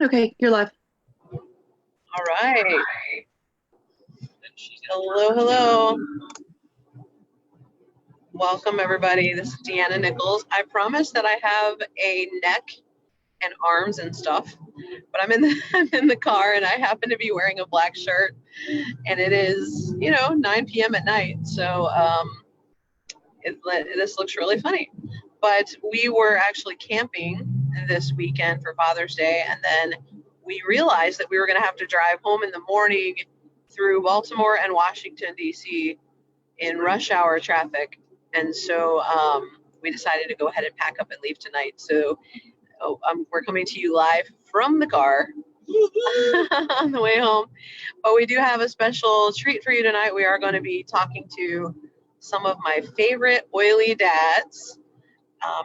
Okay, you're live. All right. Hello, hello. Welcome, everybody. This is Deanna Nichols. I promise that I have a neck and arms and stuff, but I'm in the car and I happen to be wearing a black shirt, and it is 9 p.m. at night. So this looks really funny. But we were actually camping this weekend for Father's Day, and then we realized that we were going to have to drive home in the morning through Baltimore and Washington, D.C. in rush hour traffic. And so we decided to go ahead and pack up and leave tonight. So we're coming to you live from the car on the way home. But we do have a special treat for you tonight. We are going to be talking to some of my favorite oily dads.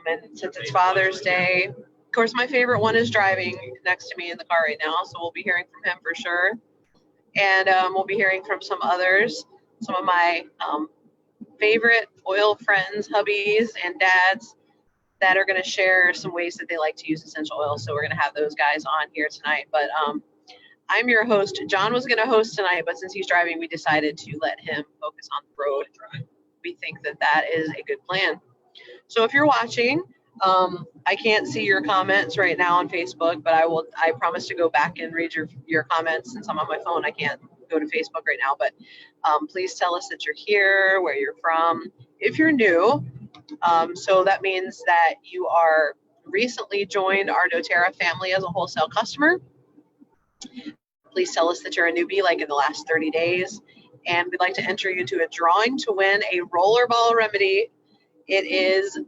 And since it's Father's Day, of course, my favorite one is driving next to me in the car right now. So we'll be hearing from him for sure. And we'll be hearing from some others, some of my favorite oil friends, hubbies, and dads that are going to share some ways that they like to use essential oils. So we're going to have those guys on here tonight. But I'm your host. John was going to host tonight, but since he's driving, we decided to let him focus on the road. We think that that is a good plan. So if you're watching, I can't see your comments right now on Facebook, but I promise to go back and read your comments. Since I'm on my phone, I can't go to Facebook right now, but please tell us that you're here, where you're from. If you're new, so that means that you are recently joined our doTERRA family as a wholesale customer. Please tell us that you're a newbie, like in the last 30 days. And we'd like to enter you to a drawing to win a Rollerball remedy. It is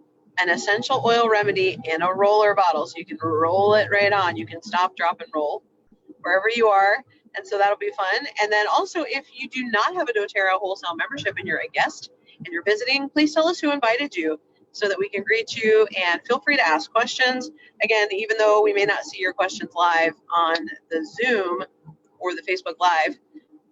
an essential oil remedy in a roller bottle, so you can roll it right on. You can stop, drop, and roll wherever you are, and so that'll be fun. And then also, if you do not have a doTERRA wholesale membership and you're a guest and you're visiting, please tell us who invited you so that we can greet you, and feel free to ask questions. Again, even though we may not see your questions live on the Zoom or the Facebook Live,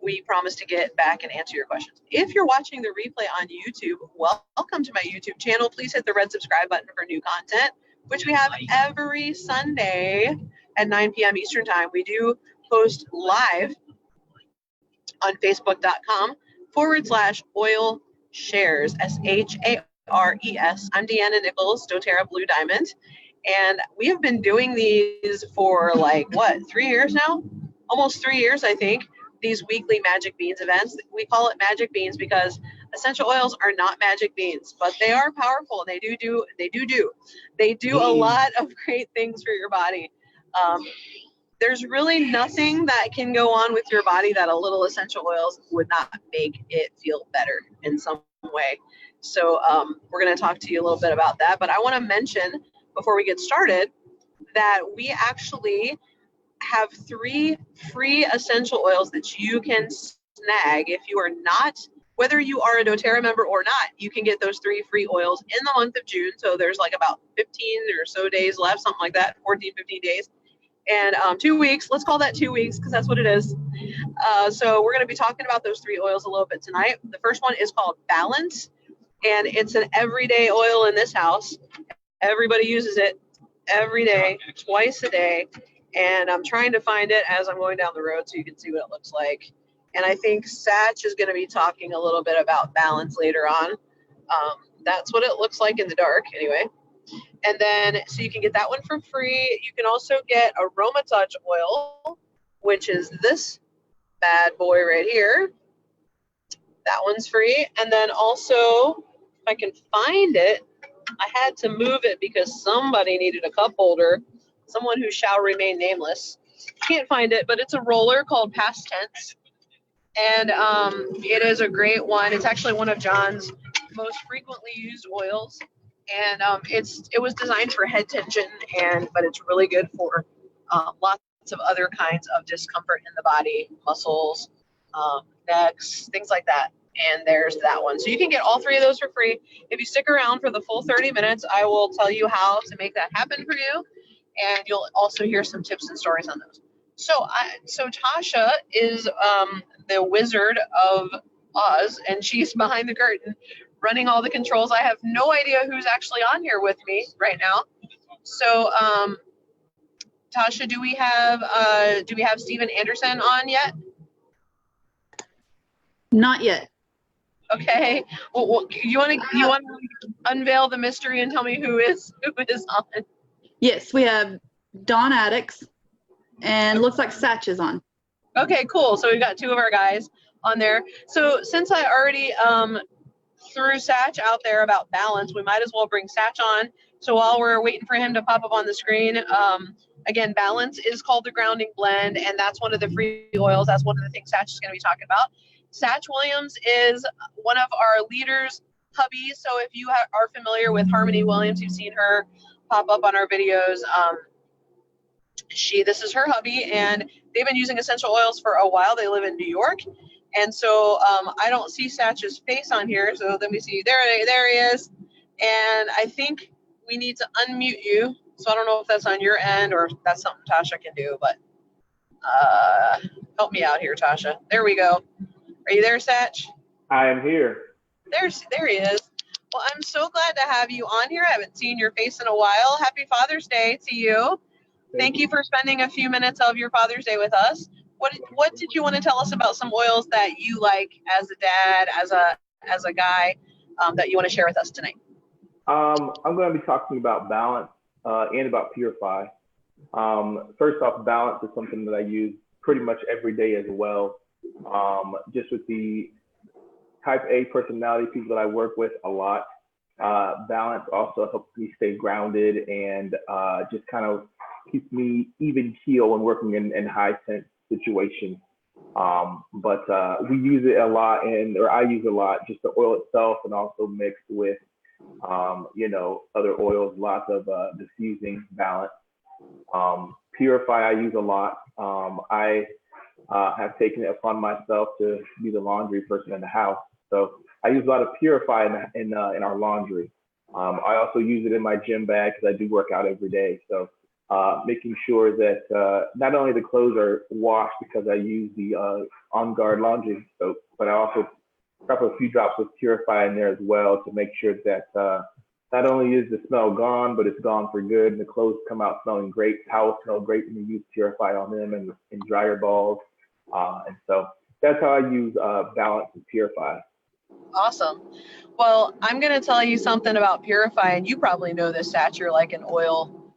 we promise to get back and answer your questions. If you're watching the replay on YouTube, welcome to my YouTube channel. Please hit the red subscribe button for new content, which we have every Sunday at 9 p.m. Eastern Time. We do post live on Facebook.com/oil shares, SHARES. I'm Deanna Nichols, doTERRA Blue Diamond, and we have been doing these for 3 years now? Almost 3 years, I think. These weekly Magic Beans events. We call it Magic Beans because essential oils are not magic beans, but they are powerful. They do a lot of great things for your body. There's really nothing that can go on with your body that a little essential oils would not make it feel better in some way. So we're going to talk to you a little bit about that. But I want to mention before we get started that we actually have 3 free essential oils that you can snag if you are not, whether you are a doTERRA member or not. You can get those 3 free oils in the month of June. So there's about 15 or so days left, something like that, 14, 15 days. And 2 weeks, let's call that 2 weeks because that's what it is. So we're going to be talking about those 3 oils a little bit tonight. The first one is called Balance, and it's an everyday oil in this house. Everybody uses it every day, twice a day. And I'm trying to find it as I'm going down the road so you can see what it looks like. And I think Satch is going to be talking a little bit about Balance later on. That's what it looks like in the dark anyway. And then, so you can get that one for free. You can also get AromaTouch oil, which is this bad boy right here. That one's free. And then also, if I can find it, I had to move it because somebody needed a cup holder. Someone who shall remain nameless. Can't find it, but it's a roller called Past Tense. And it is a great one. It's actually one of John's most frequently used oils. And it was designed for head tension, but it's really good for lots of other kinds of discomfort in the body, muscles, necks, things like that. And there's that one. So you can get all 3 of those for free. If you stick around for the full 30 minutes, I will tell you how to make that happen for you. And you'll also hear some tips and stories on those. So Tasha is the Wizard of Oz, and she's behind the curtain running all the controls. I have no idea who's actually on here with me right now. So Tasha, do we have Steven Anderson on yet? Not yet. Okay. Well, you want to unveil the mystery and tell me who is on? Yes, we have Don Addix, and looks like Satch is on. Okay, cool. So we've got two of our guys on there. So since I already threw Satch out there about balance, we might as well bring Satch on. So while we're waiting for him to pop up on the screen, again, balance is called the grounding blend, and that's one of the free oils. That's one of the things Satch is going to be talking about. Satch Williams is one of our leaders' hubbies. So if you are familiar with Harmony Williams, you've seen her pop up on our videos. This is her hubby, and they've been using essential oils for a while. They live in New York. And so I don't see Satch's face on here. So let me see. There he is. And I think we need to unmute you. So I don't know if that's on your end or if that's something Tasha can do, but help me out here, Tasha. There we go. Are you there, Satch? I am here. There he is. Well, I'm so glad to have you on here. I haven't seen your face in a while. Happy Father's Day to you. Thank you for spending a few minutes of your Father's Day with us. What did you want to tell us about some oils that you like as a dad, as a guy, that you want to share with us tonight? I'm going to be talking about balance and about Purify. First off, balance is something that I use pretty much every day as well. Just with the type A personality people that I work with a lot, balance also helps me stay grounded and just kind of keeps me even keel when working in high tense situations. But we use it a lot, or I use it a lot, just the oil itself, and also mixed with other oils, lots of diffusing balance. Purify I use a lot. I have taken it upon myself to be the laundry person in the house, so I use a lot of Purify in our laundry. I also use it in my gym bag because I do work out every day. So making sure that not only the clothes are washed because I use the On Guard laundry soap, but I also drop a few drops of Purify in there as well to make sure that not only is the smell gone, but it's gone for good, and the clothes come out smelling great. Towels smell great when you use Purify on them and dryer balls. And so that's how I use balance and Purify. Awesome. Well, I'm going to tell you something about Purify, and you probably know this, Satch. You're like an oil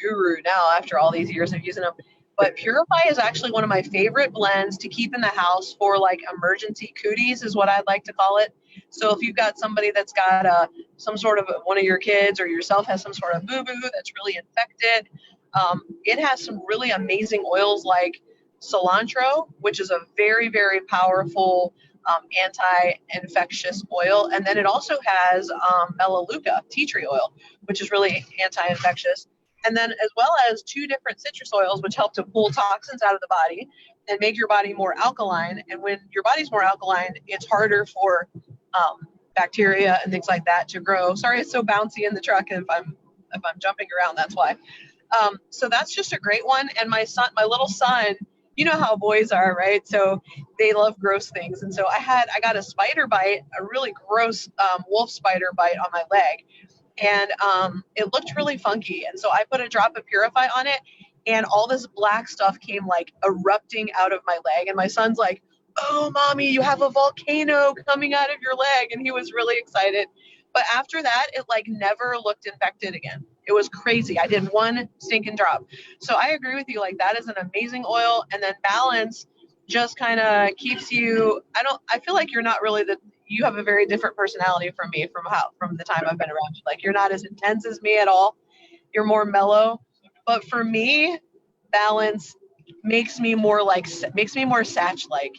guru now after all these years of using them. But Purify is actually one of my favorite blends to keep in the house for like emergency cooties, is what I'd like to call it. So if you've got somebody that's got some sort of one of your kids or yourself has some sort of boo-boo that's really infected, it has some really amazing oils like cilantro, which is a very, very powerful anti-infectious oil. And then it also has Melaleuca, tea tree oil, which is really anti-infectious. And then as well as 2 different citrus oils, which help to pull toxins out of the body and make your body more alkaline. And when your body's more alkaline, it's harder for bacteria and things like that to grow. Sorry, it's so bouncy in the truck. If I'm jumping around, that's why. So that's just a great one. And my little son, you know how boys are, right? So they love gross things. And so I got a spider bite, a really gross wolf spider bite on my leg. And it looked really funky. And so I put a drop of Purify on it, and all this black stuff came like erupting out of my leg. And my son's like, "Oh, mommy, you have a volcano coming out of your leg." And he was really excited. But after that, it like never looked infected again. It was crazy. I did 1 stinking drop. So I agree with you. Like, that is an amazing oil. And then balance just kind of keeps you, I feel like you're not really you have a very different personality from me from the time I've been around you. Like, you're not as intense as me at all. You're more mellow. But for me, balance makes me more Satch-like.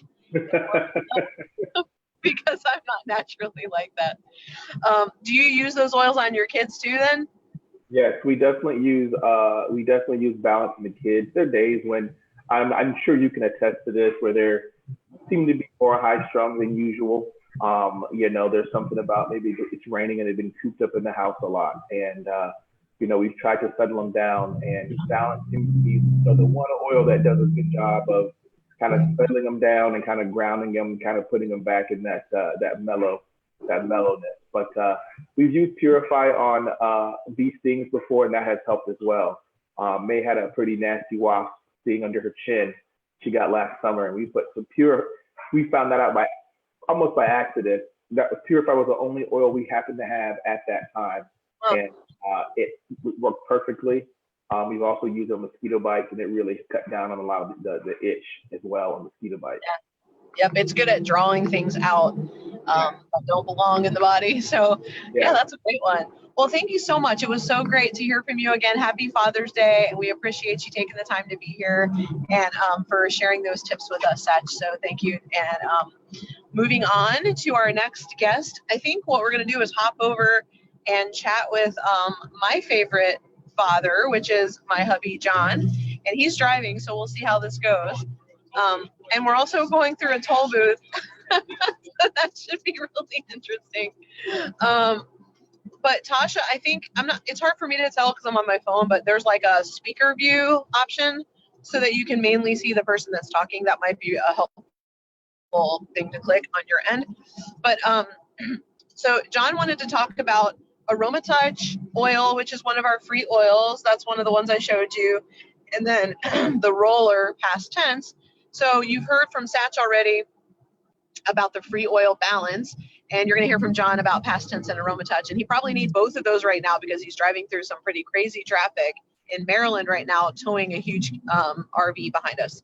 Because I'm not naturally like that. Do you use those oils on your kids too then? Yes, we definitely use balance in the kids. There are days when I'm sure you can attest to this, where they seem to be more high strung than usual. There's something about maybe it's raining and they've been cooped up in the house a lot, and we've tried to settle them down, and balance seems to be the one oil that does a good job of kind of settling them down and kind of grounding them, kind of putting them back in that mellowness. But we've used Purify on these things before, and that has helped as well. May had a pretty nasty wasp sitting under her chin. She got last summer, and we put some pure. We found that out almost by accident. That Purify was the only oil we happened to have at that time, and it worked perfectly. We've also used on mosquito bites, and it really cut down on a lot of the itch as well on mosquito bites. Yep, it's good at drawing things out that don't belong in the body. So yeah, that's a great one. Well, thank you so much. It was so great to hear from you again. Happy Father's Day. And we appreciate you taking the time to be here and for sharing those tips with us, Satch. So thank you. And moving on to our next guest, I think what we're going to do is hop over and chat with my favorite father, which is my hubby, John. And he's driving, so we'll see how this goes. And we're also going through a toll booth. That should be really interesting. But Tasha, I think it's hard for me to tell because I'm on my phone, but there's like a speaker view option so that you can mainly see the person that's talking. That might be a helpful thing to click on your end. But so John wanted to talk about AromaTouch oil, which is one of our free oils. That's one of the ones I showed you. And then the roller, past tense. So you've heard from Satch already about the free oil balance, and you're going to hear from John about past tense and AromaTouch. And he probably needs both of those right now because he's driving through some pretty crazy traffic in Maryland right now, towing a huge RV behind us.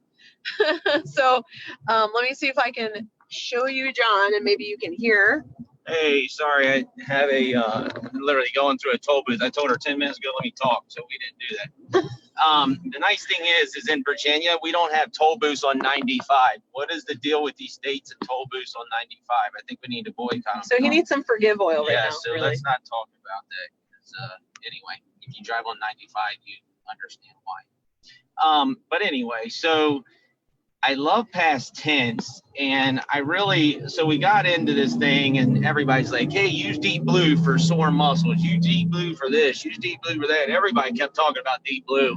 So let me see if I can show you John, and maybe you can hear. Hey, sorry, I have literally going through a toll booth. I told her 10 minutes ago, let me talk, so we didn't do that. The nice thing is in Virginia, we don't have toll booths on 95. What is the deal with these states and toll booths on 95? I think we need to boycott them. So he needs some Forgive oil right now. Yeah, so really. Let's not talk about that. Anyway, if you drive on 95, you understand why. But anyway, so I love past tense, and so we got into this thing, and everybody's like, hey, use Deep Blue for sore muscles, use Deep Blue for this, use Deep Blue for that. Everybody kept talking about Deep Blue,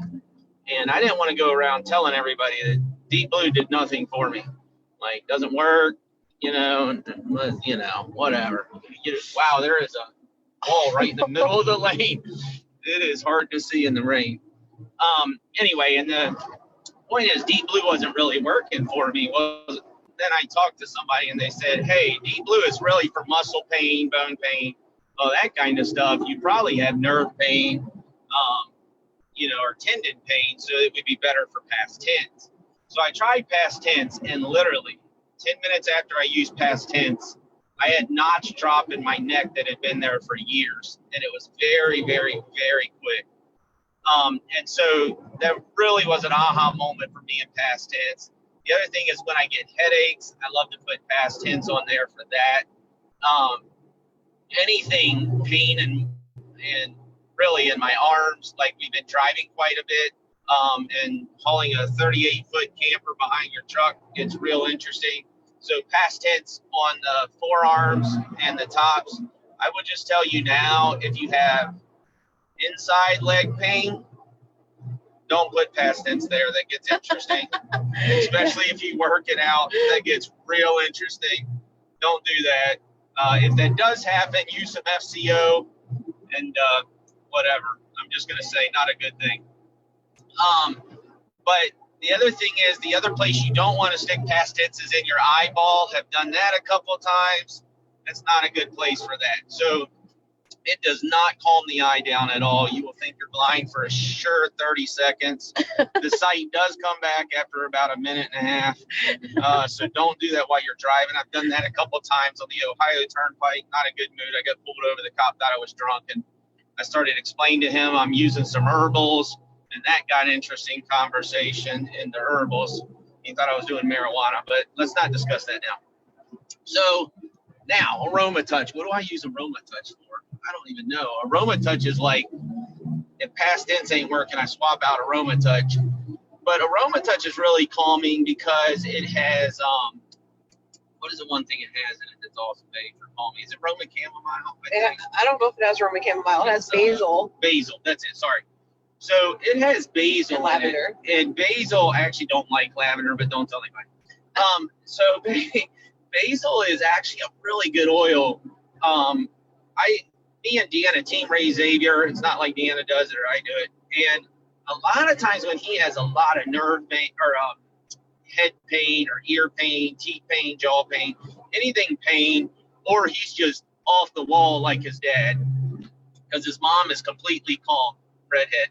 and I didn't want to go around telling everybody that Deep Blue did nothing for me. Like, doesn't work, whatever. Wow, there is a wall right in the middle of the lane. It is hard to see in the rain. Anyway, and the point is, Deep Blue wasn't really working for me. Then I talked to somebody and they said, hey, Deep Blue is really for muscle pain, bone pain, that kind of stuff. You probably have nerve pain, or tendon pain, so it would be better for past tense. So I tried past tense, and literally 10 minutes after I used past tense, I had notch drop in my neck that had been there for years, and it was very, very, very quick. And so that really was an aha moment for me in past tense. The other thing is when I get headaches, I love to put past tense on there for that. Anything pain and really in my arms, like we've been driving quite a bit, and hauling a 38-foot camper behind your truck, it's real interesting. So past tense on the forearms and the tops. I would just tell you now, if you have inside leg pain, don't put past tense there. That gets interesting, especially if you work it out. That gets real interesting. Don't do that. If that does happen, use some FCO and whatever. I'm just going to say not a good thing. But the other thing is, the other place you don't want to stick past tense is in your eyeball. Have done that a couple of times. That's not a good place for that. So it does not calm the eye down at all. You will think you're blind for a sure 30 seconds. The sight does come back after about a minute and a half. So don't do that while you're driving. I've done that a couple of times on the Ohio Turnpike. Not a good mood. I got pulled over. The cop thought I was drunk, and I started explaining to him I'm using some herbals, and that got an interesting conversation in the herbals. He thought I was doing marijuana, but let's not discuss that now. So now, AromaTouch. What do I use AromaTouch for? I don't even know. AromaTouch is like, if past tense ain't working, I swap out AromaTouch. But AromaTouch is really calming because it has, what is the one thing it has in it that's also made for calming? Is it Roman chamomile? I don't know if it has Roman chamomile. It has basil. Basil, that's it, sorry. So it has basil and lavender. And basil, I actually don't like lavender, but don't tell anybody. So basil is actually a really good oil. Me and Deanna team Ray Xavier. It's not like Deanna does it or I do it. And a lot of times when he has a lot of nerve pain or head pain or ear pain, teeth pain, jaw pain, anything pain, or he's just off the wall like his dad, because his mom is completely calm, redhead.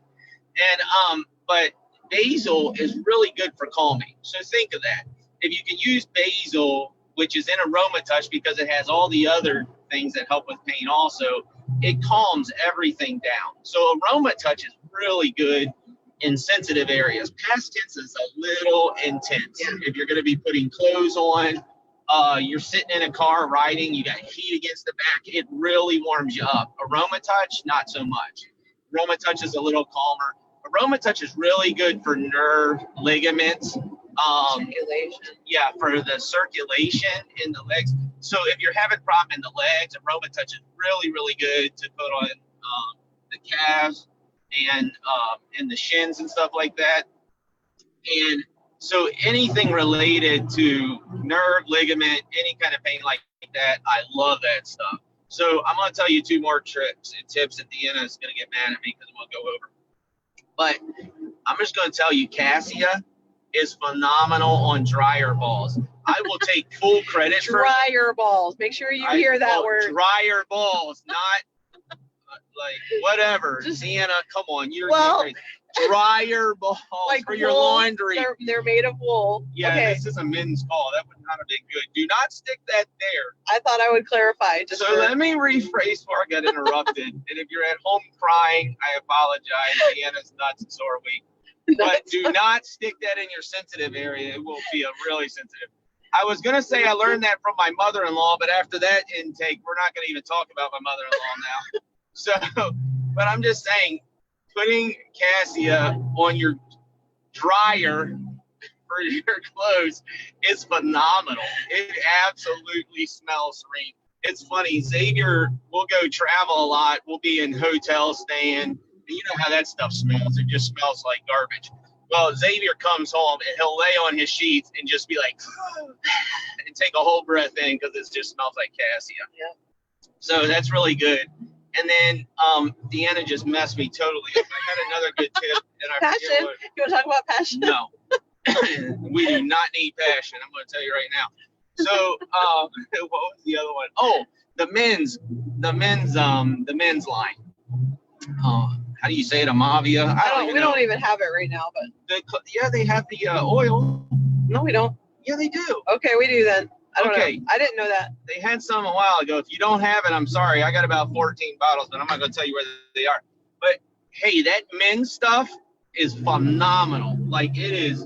And but basil is really good for calming. So think of that. If you can use basil, which is in Aromatouch because it has all the other things that help with pain also, it calms everything down. So Aromatouch is really good in sensitive areas. Past tense is a little intense. Yeah. If you're going to be putting clothes on, you're sitting in a car riding, you got heat against the back, it really warms you up. Aromatouch, not so much. Aromatouch is a little calmer. Aromatouch is really good for nerve, ligaments, Circulation. Yeah, for the circulation in the legs. So if you're having problem in the legs, Aromatouch is really, really good to put on the calves and the shins and stuff like that. And so anything related to nerve, ligament, any kind of pain like that, I love that stuff. So I'm going to tell you 2 more tricks and tips that Deanna is going to get mad at me because I'm going to go over. But I'm just going to tell you, Cassia is phenomenal on dryer balls. I will take full credit for dryer balls. Make sure you hear that word. Dryer balls, not like whatever. Deanna, come on, you're dryer balls like for your laundry. They're made of wool. Yeah, okay. This is a men's call. That would not have been good. Do not stick that there. I thought I would clarify. Let me rephrase before I got interrupted. And if you're at home crying, I apologize. Deanna's nuts, and so are we. But do not stick that in your sensitive area. It will be a really sensitive. I was going to say I learned that from my mother-in-law, but after that intake, we're not going to even talk about my mother-in-law now. So, but I'm just saying, putting Cassia on your dryer for your clothes is phenomenal. It absolutely smells serene. It's funny. Xavier will go travel a lot. We'll be in hotels staying. You know how that stuff smells. It just smells like garbage. Well, Xavier comes home and he'll lay on his sheets and just be like, and take a whole breath in because it just smells like Cassia. Yeah. So that's really good. And then Deanna just messed me totally up. I had another good tip. And I passion. You want to talk about passion? No. We do not need passion. I'm going to tell you right now. So what was the other one? Oh, the men's line. How do you say it? Amavia? We don't even have it right now, but they have the oil. No, we don't. Yeah, they do. Okay, we do then. I don't know. I didn't know that. They had some a while ago. If you don't have it, I'm sorry. I got about 14 bottles, but I'm not going to tell you where they are. But hey, that men's stuff is phenomenal. Like it is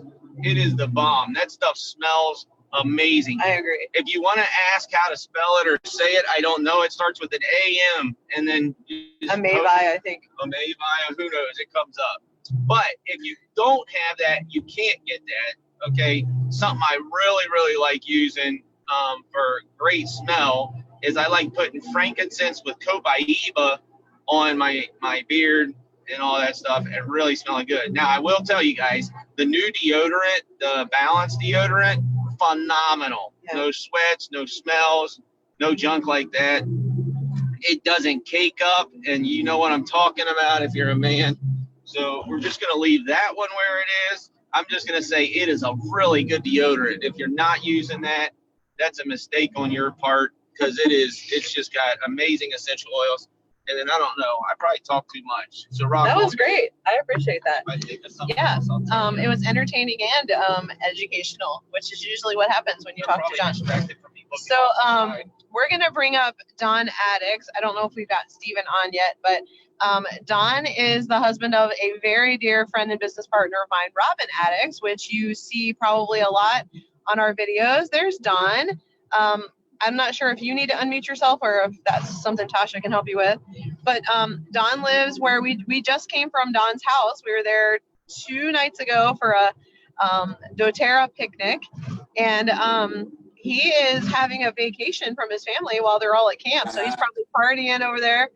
the bomb. That stuff smells amazing. I agree. If you want to ask how to spell it or say it, I don't know. It starts with an A-M and then Amavia, I think. Amavia, who knows? It comes up. But if you don't have that, you can't get that. Okay, something I really, really like using for great smell is I like putting frankincense with copaiba on my beard and all that stuff and really smelling good. Now, I will tell you guys, the new deodorant, the Balance deodorant, phenomenal. Yeah. No sweats, no smells, no junk like that. It doesn't cake up, and you know what I'm talking about if you're a man. So we're just going to leave that one where it is. I'm just going to say it is a really good deodorant. If you're not using that, that's a mistake on your part because it's just got amazing essential oils. And then I don't know, I probably talked too much. So Rob, that was great. I appreciate that. Yeah, it was entertaining and educational, which is usually what happens when you talk to John. So we're gonna bring up Don Addicks. I don't know if we've got Steven on yet, but Don is the husband of a very dear friend and business partner of mine, Robin Addicks, which you see probably a lot on our videos. There's Don. I'm not sure if you need to unmute yourself or if that's something Tasha can help you with. But Don lives where we just came from Don's house. We were there 2 nights ago for a doTERRA picnic. And he is having a vacation from his family while they're all at camp. So he's probably partying over there.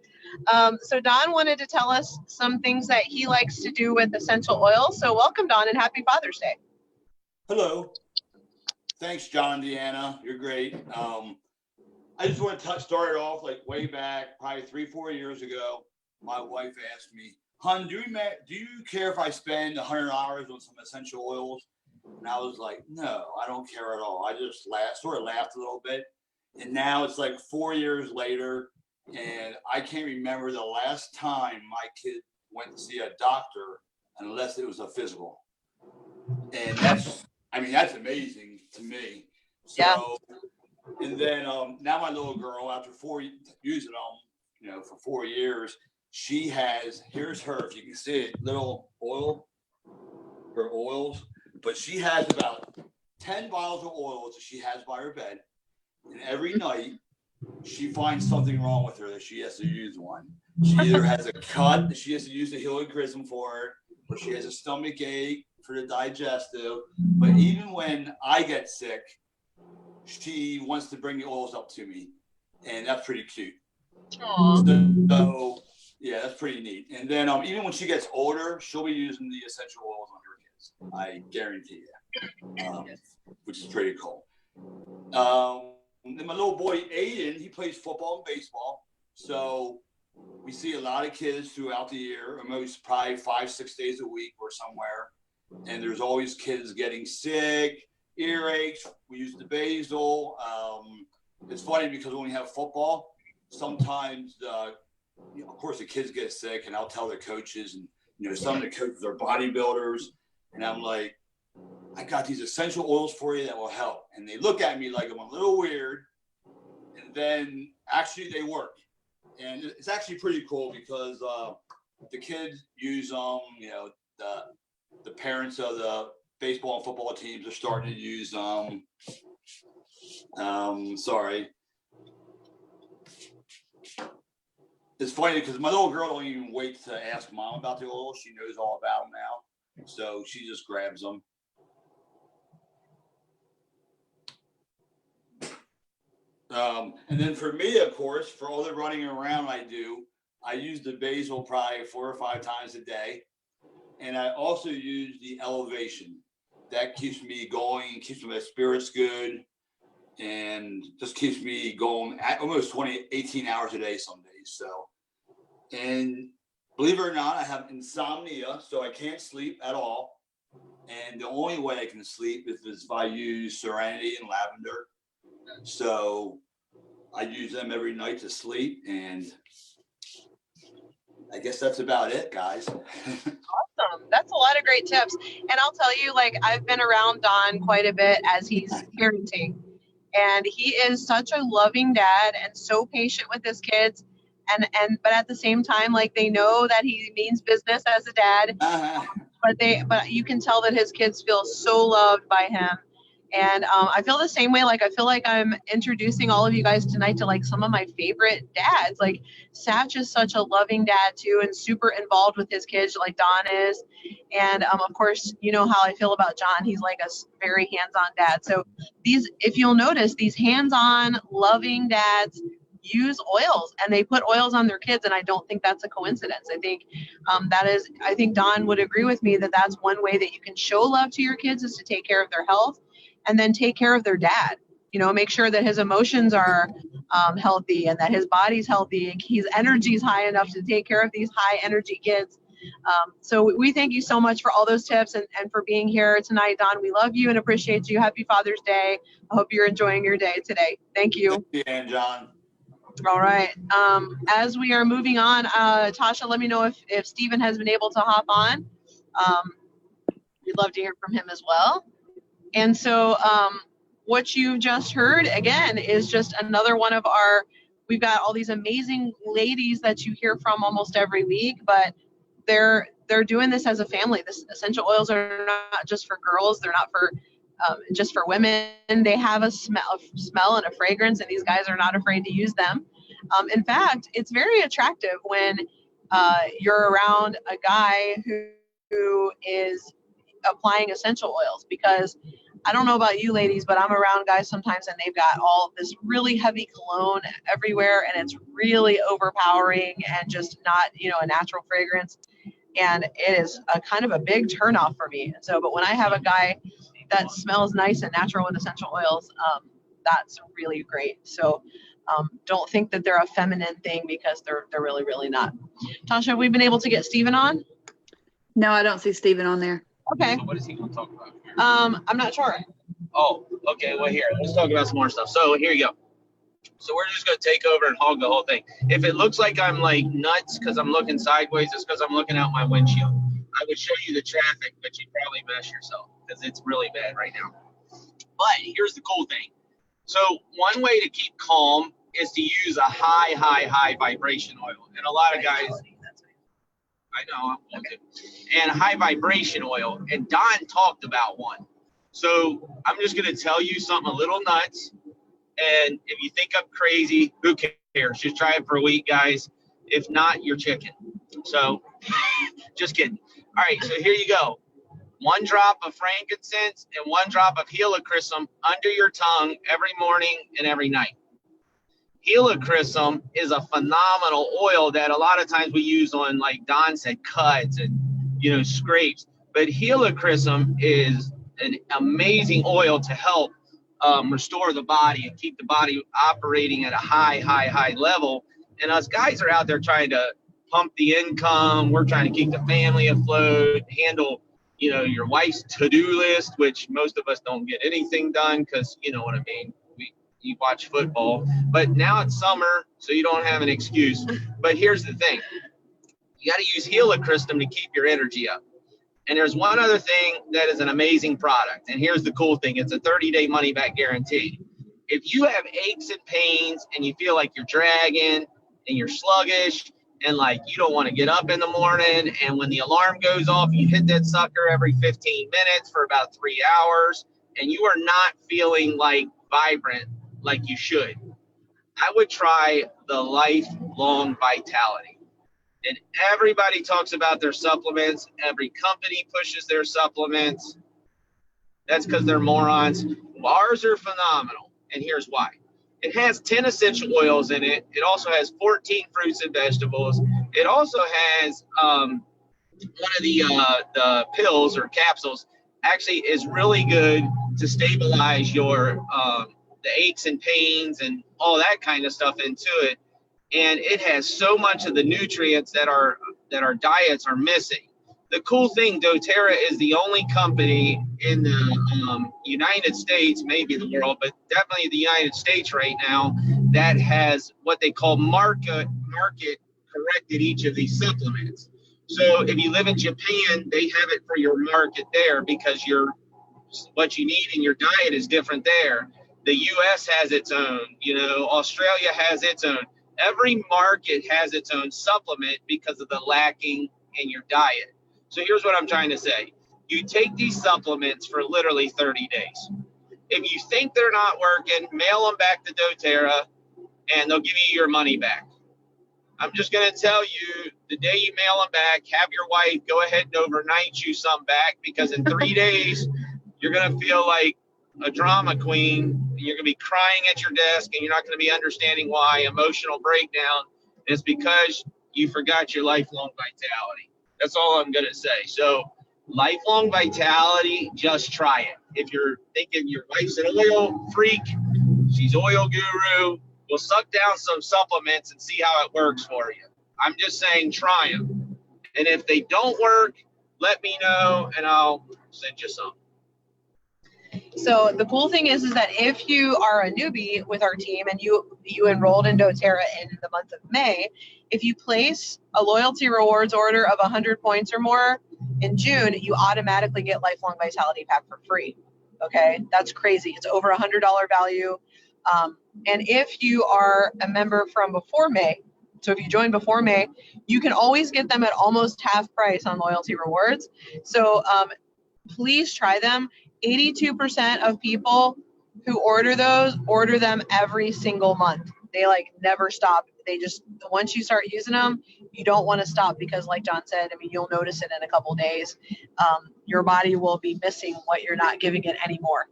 So Don wanted to tell us some things that he likes to do with essential oils. So welcome, Don, and happy Father's Day. Hello. Thanks, John, Deanna. You're great. I just want to start it off like way back, probably 3-4 years ago. My wife asked me, "Hun, do you care if I spend $100 on some essential oils?" And I was like, "No, I don't care at all." I just sort of laughed a little bit. And now it's like 4 years later, and I can't remember the last time my kid went to see a doctor unless it was a physical. And that's amazing to me. So, Yeah. And then now my little girl, after using them, for 4 years, she has, here's her, if you can see it, little her oils, but she has about 10 bottles of oils that she has by her bed. And every night she finds something wrong with her that she has to use one. She either has a cut that she has to use the helichrysum for, or she has a stomach ache for the digestive. But even when I get sick, she wants to bring the oils up to me, and that's pretty cute. Aww. So yeah, that's pretty neat. And then even when she gets older, she'll be using the essential oils on her kids. I guarantee you, which is pretty cool. Then my little boy Aiden, he plays football and baseball, so we see a lot of kids throughout the year, almost probably 5-6 days a week or somewhere, and there's always kids getting sick, earaches. We use the basil. It's funny because when we have football, sometimes of course the kids get sick, and I'll tell the coaches, and some of the coaches are bodybuilders, and I'm like, "I got these essential oils for you that will help." And they look at me like I'm a little weird, and then actually they work. And it's actually pretty cool because the kids use them, the parents of the baseball and football teams are starting to use them. Sorry. It's funny because my little girl don't even wait to ask mom about the oil. She knows all about them now. So she just grabs them. And then for me, of course, for all the running around I use the basil probably 4 or 5 times a day. And I also use the elevation. That keeps me going, keeps my spirits good, and just keeps me going almost 18 hours a day some days. So, and believe it or not, I have insomnia, so I can't sleep at all. And the only way I can sleep is if I use Serenity and lavender. So I use them every night to sleep, and I guess that's about it, guys. Awesome. That's a lot of great tips. And I'll tell you, I've been around Don quite a bit as he's parenting, and he is such a loving dad and so patient with his kids. But at the same time, they know that he means business as a dad, but you can tell that his kids feel so loved by him. And I feel the same way. I feel like I'm introducing all of you guys tonight to some of my favorite dads. Satch is such a loving dad too, and super involved with his kids, like Don is. And of course, you know how I feel about John. He's a very hands-on dad. So if you'll notice, these hands-on, loving dads use oils, and they put oils on their kids, and I don't think that's a coincidence. I think I think Don would agree with me that that's one way that you can show love to your kids, is to take care of their health, and then take care of their dad. Make sure that his emotions are healthy, and that his body's healthy, and his energy's high enough to take care of these high energy kids. So we thank you so much for all those tips and for being here tonight, Don. We love you and appreciate you. Happy Father's Day. I hope you're enjoying your day today. Thank you. Thank you, and John. All right. As we are moving on, Tasha, let me know if Stephen has been able to hop on. We'd love to hear from him as well. And so what you just heard, again, is just another one of we've got all these amazing ladies that you hear from almost every week, but they're doing this as a family. This essential oils are not just for girls. They're not for just for women. They have a smell and a fragrance, and these guys are not afraid to use them. In fact, it's very attractive when you're around a guy who is applying essential oils, because I don't know about you ladies, but I'm around guys sometimes and they've got all of this really heavy cologne everywhere, and it's really overpowering and just not, a natural fragrance. And it is a kind of a big turnoff for me. So, but when I have a guy that smells nice and natural with essential oils, that's really great. So Don't think that they're a feminine thing, because they're really, really not. Tasha, have we been able to get Steven on? No, I don't see Steven on there. Okay. So what is he going to talk about here? I'm not sure. Oh, okay. Well, here, let's talk about some more stuff. So here you go. So we're just going to take over and hog the whole thing. If it looks like I'm like nuts because I'm looking sideways, it's because I'm looking out my windshield. I would show you the traffic, but you'd probably mess yourself because it's really bad right now. But here's the cool thing. So one way to keep calm is to use a high vibration oil. And a lot of guys, I know, I'm going to. And high vibration oil. And Don talked about one. So I'm just going to tell you something a little nuts. And if you think I'm crazy, who cares? Just try it for a week, guys. If not, you're chicken. So just kidding. All right, so here you go. 1 drop of frankincense and 1 drop of helichrysum under your tongue every morning and every night. Helichrysum is a phenomenal oil that a lot of times we use on, like Don said, cuts and, scrapes. But helichrysum is an amazing oil to help restore the body and keep the body operating at a high level. And us guys are out there trying to pump the income. We're trying to keep the family afloat, handle, your wife's to-do list, which most of us don't get anything done because, you know what I mean? You watch football. But now it's summer, so you don't have an excuse. But here's the thing. You got to use helichrysum to keep your energy up. And there's one other thing that is an amazing product. And here's the cool thing. It's a 30-day money-back guarantee. If you have aches and pains and you feel like you're dragging and you're sluggish and like you don't want to get up in the morning, and when the alarm goes off, you hit that sucker every 15 minutes for about 3 hours, and you are not feeling like vibrant like you should, I would try the Lifelong Vitality. And everybody talks about their supplements. Every company pushes their supplements. That's because they're morons. Ours are phenomenal, and here's why. It has 10 essential oils in it. It also has 14 fruits and vegetables. It also has one of the pills or capsules actually is really good to stabilize your the aches and pains and all that kind of stuff into it. And it has so much of the nutrients that our diets are missing. The cool thing, doTERRA is the only company in the United States, maybe the world, but definitely the United States right now, that has what they call market corrected each of these supplements. So if you live in Japan, they have it for your market there because what you need in your diet is different there. The US has its own, Australia has its own. Every market has its own supplement because of the lacking in your diet. So here's what I'm trying to say. You take these supplements for literally 30 days. If you think they're not working, mail them back to doTERRA and they'll give you your money back. I'm just going to tell you, the day you mail them back, have your wife go ahead and overnight you some back, because in 3 days, you're going to feel like a drama queen. You're going to be crying at your desk and you're not going to be understanding why. Emotional breakdown. It's because you forgot your Lifelong Vitality. That's all I'm going to say. So Lifelong Vitality, just try it. If you're thinking your wife's an oil freak, she's oil guru, we'll suck down some supplements and see how it works for you. I'm just saying try them. And if they don't work, let me know and I'll send you some. So the cool thing is that if you are a newbie with our team and you enrolled in doTERRA in the month of May, if you place a loyalty rewards order of 100 points or more in June, you automatically get Lifelong Vitality Pack for free. Okay, that's crazy. It's over $100 value. And if you are a member from before May, so if you join before May, you can always get them at almost half price on loyalty rewards. So please try them. 82% of people who order them every single month. They never stop. They just, once you start using them, you don't want to stop because like John said, you'll notice it in a couple days. Your body will be missing what you're not giving it anymore.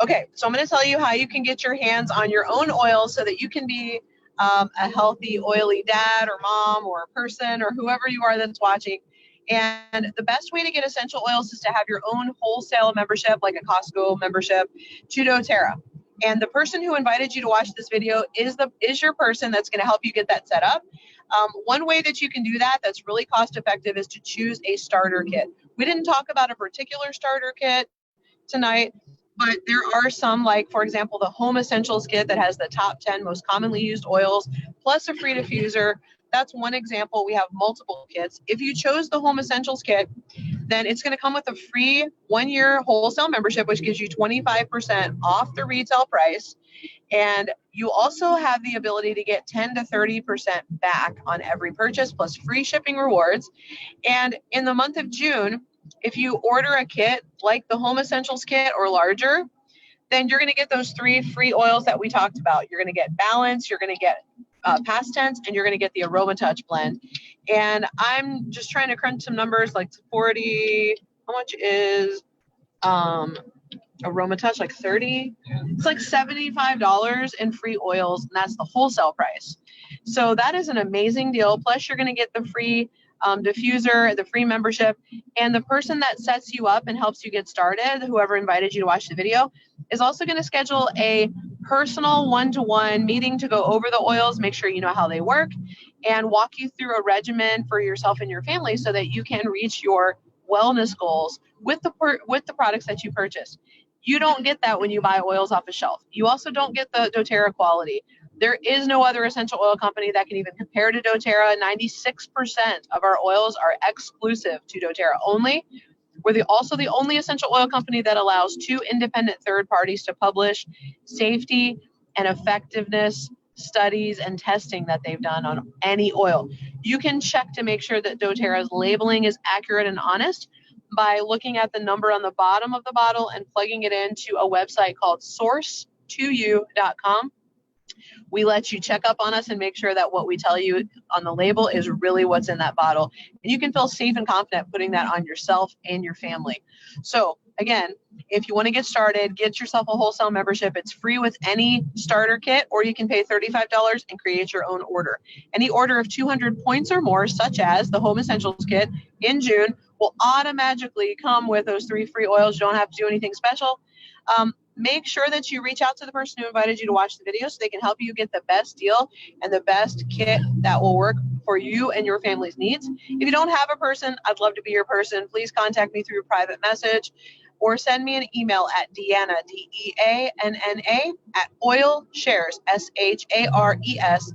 Okay, so I'm going to tell you how you can get your hands on your own oil so that you can be a healthy, oily dad or mom or person or whoever you are that's watching. And the best way to get essential oils is to have your own wholesale membership, like a Costco membership, to doTERRA. And the person who invited you to watch this video is your person that's going to help you get that set up. One way that you can do that that's really cost effective is to choose a starter kit. We didn't talk about a particular starter kit tonight, but there are some, like for example, the Home Essentials kit that has the top 10 most commonly used oils plus a free diffuser. That's one example. We have multiple kits. If you chose the Home Essentials kit, then it's going to come with a free 1-year wholesale membership, which gives you 25% off the retail price. And you also have the ability to get 10 to 30% back on every purchase plus free shipping rewards. And in the month of June, if you order a kit like the Home Essentials kit or larger, then you're going to get those 3 free oils that we talked about. You're going to get Balance, you're going to get Past Tense, and you're going to get the Aroma Touch blend. And I'm just trying to crunch some numbers, like 40, how much is Aroma Touch? Like 30? It's like $75 in free oils, and that's the wholesale price. So that is an amazing deal. Plus you're going to get the free diffuser, the free membership, and the person that sets you up and helps you get started, whoever invited you to watch the video, is also going to schedule a personal one-to-one meeting to go over the oils, make sure you know how they work, and walk you through a regimen for yourself and your family so that you can reach your wellness goals with the products that you purchase. You don't get that when you buy oils off a shelf. You also don't get the doTERRA quality. There is no other essential oil company that can even compare to doTERRA. 96% of our oils are exclusive to doTERRA only. We're also the only essential oil company that allows 2 independent third parties to publish safety and effectiveness studies and testing that they've done on any oil. You can check to make sure that doTERRA's labeling is accurate and honest by looking at the number on the bottom of the bottle and plugging it into a website called source2u.com. We let you check up on us and make sure that what we tell you on the label is really what's in that bottle. And you can feel safe and confident putting that on yourself and your family. So again, if you want to get started, get yourself a wholesale membership. It's free with any starter kit, or you can pay $35 and create your own order. Any order of 200 points or more, such as the Home Essentials kit in June, will automatically come with those 3 free oils. You don't have to do anything special. Make sure that you reach out to the person who invited you to watch the video so they can help you get the best deal and the best kit that will work for you and your family's needs. If you don't have a person, I'd love to be your person. Please contact me through a private message or send me an email at Deanna, DEANNA, at oilshares, SHARES.org.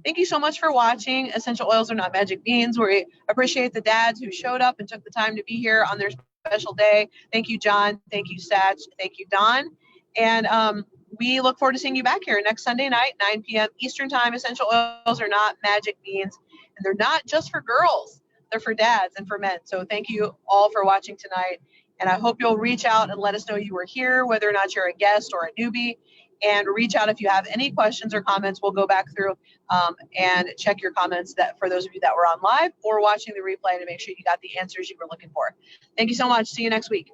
Thank you so much for watching. Essential Oils Are Not Magic Beans. We appreciate the dads who showed up and took the time to be here on their special day. Thank you, John. Thank you, Satch. Thank you, Don. And we look forward to seeing you back here next Sunday night, 9 p.m. Eastern Time. Essential Oils Are Not Magic Beans. And they're not just for girls. They're for dads and for men. So thank you all for watching tonight. And I hope you'll reach out and let us know you were here, whether or not you're a guest or a newbie. And reach out if you have any questions or comments. We'll go back through and check your comments that for those of you that were on live or watching the replay to make sure you got the answers you were looking for. Thank you so much. See you next week.